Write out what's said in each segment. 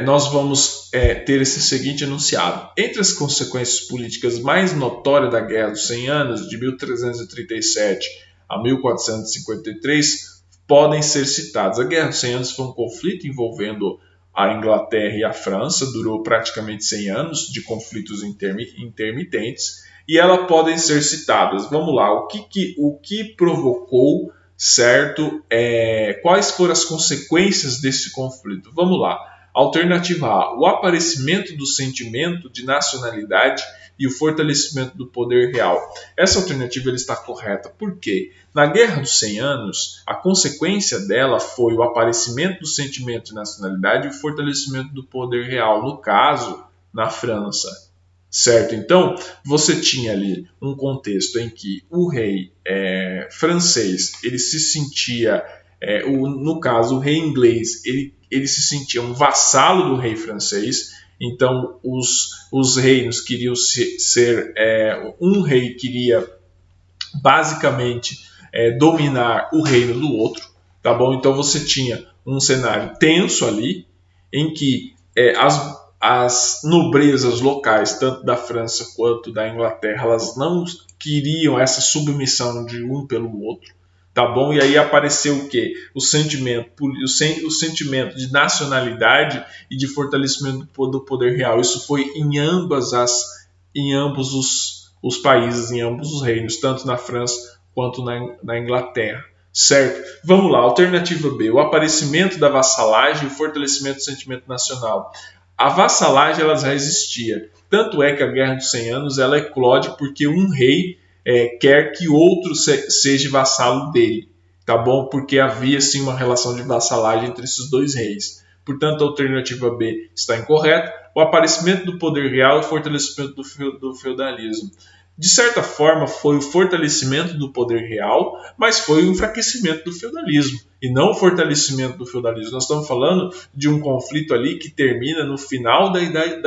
nós vamos ter esse seguinte enunciado. Entre as consequências políticas mais notórias da Guerra dos 100 Anos, de 1337 a 1453, podem ser citadas. A Guerra dos 100 Anos foi um conflito envolvendo a Inglaterra e a França, durou praticamente 100 anos de conflitos intermitentes, e elas podem ser citadas. Vamos lá, o que provocou, certo? Quais foram as consequências desse conflito? Vamos lá. Alternativa A, o aparecimento do sentimento de nacionalidade e o fortalecimento do poder real. Essa alternativa ela está correta. Por quê? Na Guerra dos 100 Anos, a consequência dela foi o aparecimento do sentimento de nacionalidade e o fortalecimento do poder real, no caso, na França. Certo? Então, você tinha ali um contexto em que o rei francês, ele se sentia, no caso, o rei inglês, ele se sentia um vassalo do rei francês. Então, os reinos queriam ser um rei queria basicamente dominar o reino do outro, tá bom? Então, você tinha um cenário tenso ali, em que as nobrezas locais, tanto da França quanto da Inglaterra, elas não queriam essa submissão de um pelo outro. Tá bom? E aí apareceu o quê? O sentimento de nacionalidade e de fortalecimento do poder real. Isso foi em ambos os países, em ambos os reinos, tanto na França quanto na Inglaterra. Certo? Vamos lá, alternativa B, o aparecimento da vassalagem e o fortalecimento do sentimento nacional. A vassalagem ela já existia. Tanto é que a Guerra dos 100 Anos ela eclode porque um rei quer que outro seja vassalo dele, tá bom? Porque havia sim uma relação de vassalagem entre esses dois reis. Portanto, a alternativa B está incorreta. O aparecimento do poder real e o fortalecimento do feudalismo. De certa forma, foi o fortalecimento do poder real, mas foi o enfraquecimento do feudalismo, e não o fortalecimento do feudalismo. Nós estamos falando de um conflito ali que termina no final da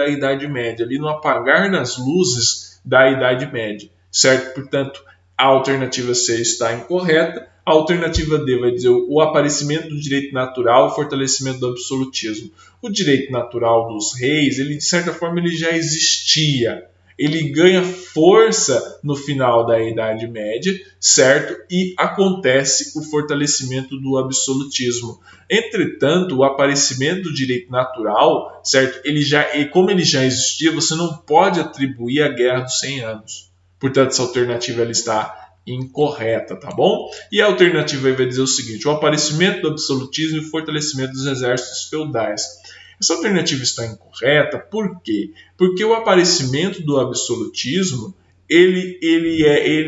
Idade Média, ali no apagar das luzes da Idade Média. Certo? Portanto, a alternativa C está incorreta. A alternativa D vai dizer o aparecimento do direito natural, o fortalecimento do absolutismo. O direito natural dos reis, ele de certa forma ele já existia. Ele ganha força no final da Idade Média, certo? E acontece o fortalecimento do absolutismo. Entretanto, o aparecimento do direito natural, certo? Como ele já existia, você não pode atribuir a Guerra dos 100 Anos. Portanto, essa alternativa ela está incorreta, tá bom? E a alternativa aí vai dizer o seguinte: o aparecimento do absolutismo e o fortalecimento dos exércitos feudais. Essa alternativa está incorreta, por quê? Porque o aparecimento do absolutismo ele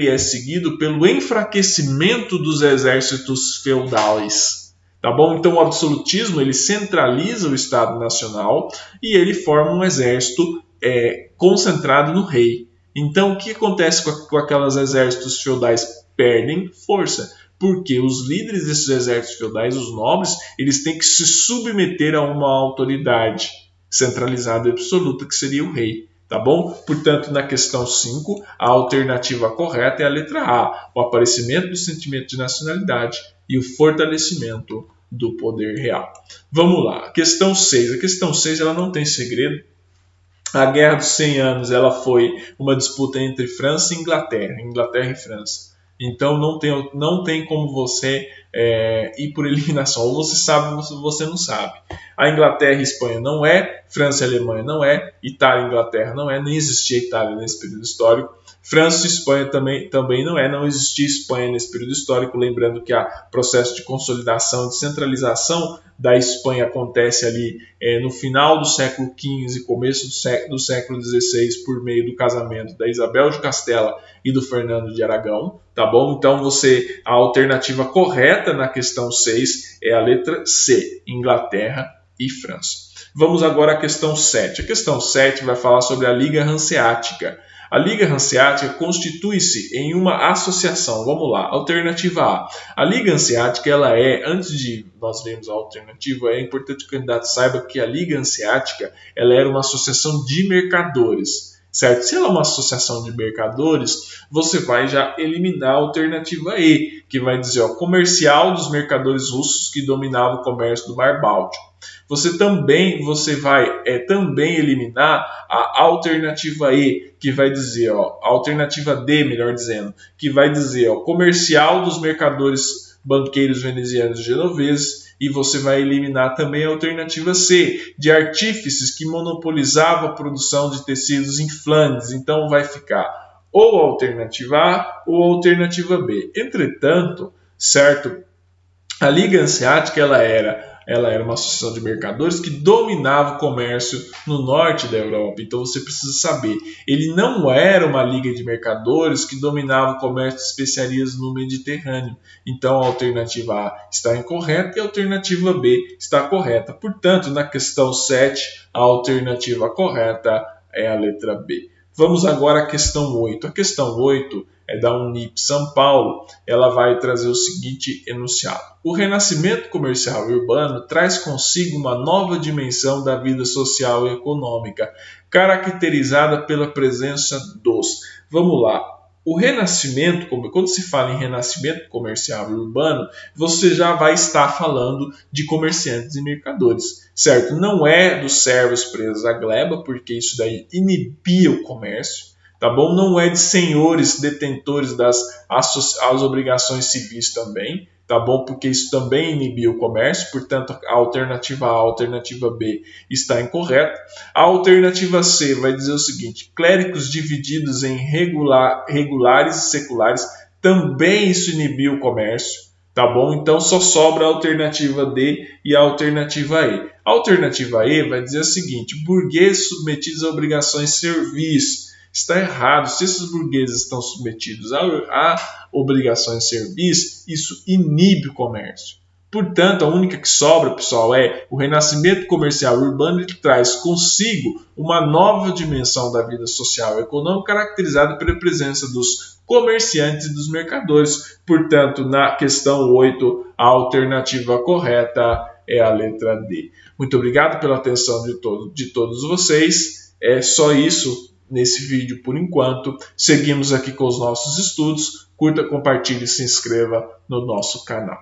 é seguido pelo enfraquecimento dos exércitos feudais. Tá bom? Então o absolutismo ele centraliza o Estado Nacional e ele forma um exército concentrado no rei. Então, o que acontece com aqueles exércitos feudais? Perdem força, porque os líderes desses exércitos feudais, os nobres, eles têm que se submeter a uma autoridade centralizada e absoluta, que seria o rei. Tá bom? Portanto, na questão 5, a alternativa correta é a letra A, o aparecimento do sentimento de nacionalidade e o fortalecimento do poder real. Vamos lá, questão 6. A questão 6 ela não tem segredo. A Guerra dos 100 Anos ela foi uma disputa entre França e Inglaterra e França. Então não tem como você ir por eliminação. Ou você sabe ou você não sabe. A Inglaterra e Espanha não é, França e Alemanha não é, Itália e Inglaterra não é, nem existia Itália nesse período histórico. França e Espanha também não é, não existia Espanha nesse período histórico. Lembrando que o processo de consolidação, de centralização da Espanha acontece ali no final do século XV, começo do século XVI, por meio do casamento da Isabel de Castela e do Fernando de Aragão, tá bom? Então a alternativa correta na questão 6 é a letra C, Inglaterra e França. Vamos agora à questão 7. A questão 7 vai falar sobre a Liga Hanseática. A Liga Hanseática constitui-se em uma associação. Vamos lá, alternativa A. A Liga Hanseática, antes de nós vermos a alternativa, é importante que o candidato saiba que a Liga Hanseática ela era uma associação de mercadores. Certo? Se ela é uma associação de mercadores, você vai já eliminar a alternativa E, que vai dizer comercial dos mercadores russos que dominavam o comércio do Mar Báltico. Você vai também eliminar a alternativa E, que vai dizer, ó, alternativa D, melhor dizendo, que vai dizer, ó, comercial dos mercadores banqueiros venezianos e genoveses, e você vai eliminar também a alternativa C, de artífices que monopolizavam a produção de tecidos em Flandres. Então vai ficar ou a alternativa A ou a alternativa B. Entretanto, certo, a Liga Hanseática ela era uma associação de mercadores que dominava o comércio no norte da Europa. Então você precisa saber, ele não era uma liga de mercadores que dominava o comércio de especiarias no Mediterrâneo. Então a alternativa A está incorreta e a alternativa B está correta. Portanto, na questão 7, a alternativa correta é a letra B. Vamos agora à questão 8. A questão 8 é da Unip São Paulo. Ela vai trazer o seguinte enunciado: o renascimento comercial e urbano traz consigo uma nova dimensão da vida social e econômica, caracterizada pela presença dos... Vamos lá. O renascimento, quando se fala em renascimento comercial e urbano, você já vai estar falando de comerciantes e mercadores, certo? Não é dos servos presos à gleba, porque isso daí inibia o comércio, tá bom? Não é de senhores detentores as obrigações civis também, tá bom? Porque isso também inibia o comércio, portanto a alternativa A, a alternativa B está incorreta. A alternativa C vai dizer o seguinte: clérigos divididos em regulares e seculares, também isso inibiu o comércio, tá bom? Então só sobra a alternativa D e a alternativa E. A alternativa E vai dizer o seguinte: burgueses submetidos a obrigações servis. Está errado. Se esses burgueses estão submetidos a obrigações de serviço, isso inibe o comércio. Portanto, a única que sobra, pessoal, é o renascimento comercial urbano, que traz consigo uma nova dimensão da vida social e econômica caracterizada pela presença dos comerciantes e dos mercadores. Portanto, na questão 8, a alternativa correta é a letra D. Muito obrigado pela atenção de todos vocês. É só isso nesse vídeo por enquanto. Seguimos aqui com os nossos estudos. Curta, compartilhe e se inscreva no nosso canal.